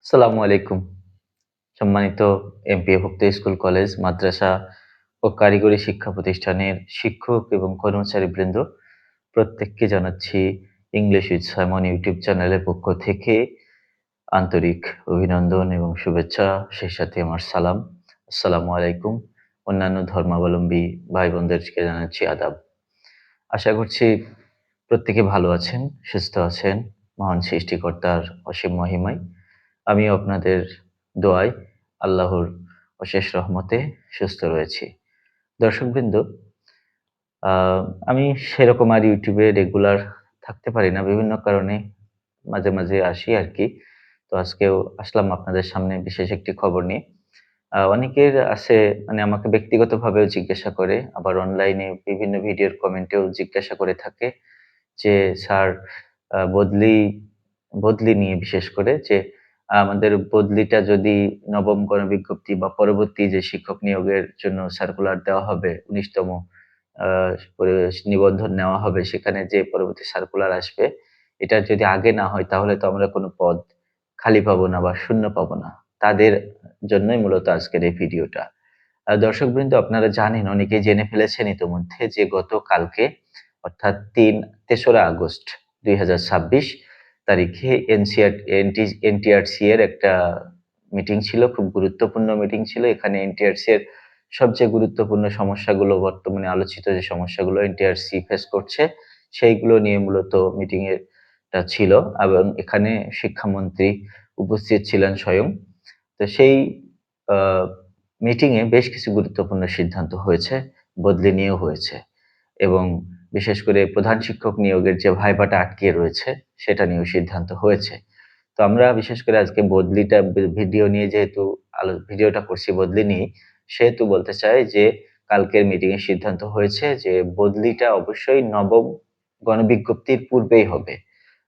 আসসালামু আলাইকুম। সম্মানিত এমপিওভুক্ত স্কুল, কলেজ, মাদ্রাসা ও কারিগরি শিক্ষা প্রতিষ্ঠানের শিক্ষক এবং কর্মচারীবৃন্দ প্রত্যেককে জানাচ্ছি ইংলিশ উইথ সাইমন ইউটিউব চ্যানেলের পক্ষ থেকে আন্তরিক অভিনন্দন এবং শুভেচ্ছা। সেই সাথে আমার সালাম। আসসালামু আলাইকুম। অন্যান্য ধর্মাবলম্বী ভাই-বোনদেরকে জানাচ্ছি আদাব। আশা করছি প্রত্যেকে ভালো আছেন, সুস্থ আছেন মহান সৃষ্টিকর্তার অসীম মহিমায়। আমিও আপনাদের দোয়ায় আল্লাহর অশেষ রহমতে সুস্থ রয়েছি। দর্শকবৃন্দ, আ আমি সেরকম আর YouTube এ রেগুলার থাকতে পারি না। বিভিন্ন কারণে মাঝে, মাঝে আসি আরকি। তো আজকেও আসলাম আপনাদের সামনে বিশেষ একটি খবর নিয়ে। অনেকের আছে মানে আমাকে ব্যক্তিগতভাবেও জিজ্ঞাসা করে, আবার অনলাইনে বিভিন্ন ভিডিওর কমেন্টেও জিজ্ঞাসা করে থাকে যে, "স্যার বদলি, বদলি নিয়ে বিশেষ করে যে আমাদের বদলিটা যদি নবম গণবিজ্ঞপ্তি বা পরবর্তী যে শিক্ষক নিয়োগের জন্য সার্কুলার দেওয়া হবে ১৯ তম আ পরি নিবন্ধন নেওয়া হবে সেখানে যে পরবর্তী সার্কুলার আসবে, এটা যদি আগে না হয় তাহলে তো আমরা কোনো পদ খালি পাবো না বা শূন্য পাবো না।" তাদের জন্যই মূলত আজকের এই ভিডিওটা। দর্শকবৃন্দ, আপনারা জানেন, অনেকেই জেনে ফেলেছেন ইতোমধ্যে যে গতকালকে অর্থাৎ ৩রা আগস্ট ২০২৬ তারিখে এনটিআরসি এর একটা মিটিং ছিল। খুব গুরুত্বপূর্ণ মিটিং ছিল। এখানে এনটিআরসি এর সবচেয়ে গুরুত্বপূর্ণ সমস্যাগুলো, বর্তমানে আলোচিত যে সমস্যাগুলো এনটিআরসি ফেস করছে, সেইগুলো নিয়ে মূলত মিটিং টা ছিল এবং এখানে শিক্ষামন্ত্রী উপস্থিত ছিলেন স্বয়ং। তো সেই আ মিটিংয়ে বেশ কিছু গুরুত্বপূর্ণ সিদ্ধান্ত হয়েছে, বদলি নিয়েও হয়েছে এবং বিশেষ করে প্রধান শিক্ষক নিয়োগের যে ভাইবাটা আটকে রয়েছে, সেটা নিয়েও সিদ্ধান্ত হয়েছে। তো আমরা বিশেষ করে আজকে বদলিটা ভিডিও নিয়ে যেহেতু ভিডিওটা করছি বদলি নিয়ে, সেহেতু বলতে চাই যে কালকের মিটিংয়ে সিদ্ধান্ত হয়েছে যে বদলিটা অবশ্যই নবম গণবিজ্ঞপ্তির পূর্বেই হবে।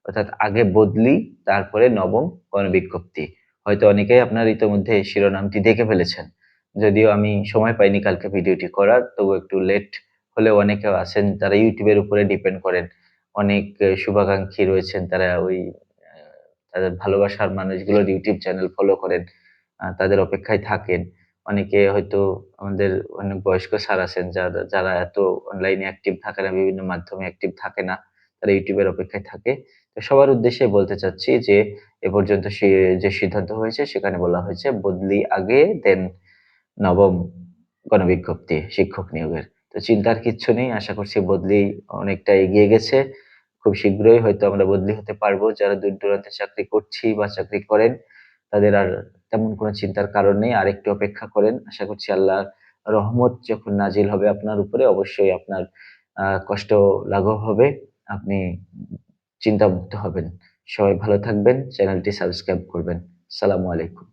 অর্থাৎ আগে বদলি, তারপরে নবম গণবিজ্ঞপ্তি। হয়তো অনেকেই আপনার ইতোমধ্যে এই শিরোনামটি দেখে ফেলেছেন। যদিও আমি সময় পাইনি কালকে ভিডিওটি করার, তবু একটু লেট হলেও অনেকেও আছেন যারা YouTube এর উপরে ডিপেন্ড করেন। অনেক শুভাকাঙ্ক্ষী রয়েছেন, তারা ওই আ তাদের ভালোবাসার মানুষগুলোর YouTube চ্যানেল ফলো করেন। তাদের অপেক্ষায় থাকেন। অনেকে হয়তো আমাদের অনেক বয়স্ক স্যার আছেন যারা এত অনলাইনে অ্যাক্টিভ থাকে না, বিভিন্ন মাধ্যমে অ্যাক্টিভ থাকে না। তারা YouTube এর অপেক্ষায় থাকে। তো সবার উদ্দেশ্যে বলতে চাচ্ছি যে এ পর্যন্ত যে সিদ্ধান্ত হয়েছে সেখানে বলা হয়েছে বদলি আগে, দেন নবম গণবিজ্ঞপ্তি শিক্ষক নিয়োগের। তো চিন্তার কিচ্ছু নেই। আশা করছি বদলি অনেকটা এগিয়ে গেছে। খুব শীঘ্রই হয়তো আমরা বদলি হতে পারবো। যারা দূর-দূরান্তে চাকরি করছি বা চাকরি করেন, তাদের আর তেমন কোনো চিন্তার কারণ নেই। আরেকটু অপেক্ষা করেন। আশা করছি আল্লাহর রহমত যখন নাজিল হবে আপনার উপরে, অবশ্যই আপনার কষ্ট লাঘব হবে। আপনি চিন্তামুক্ত হবেন। সবাই ভালো থাকবেন। চ্যানেলটি সাবস্ক্রাইব করবেন। আসসালামু আলাইকুম।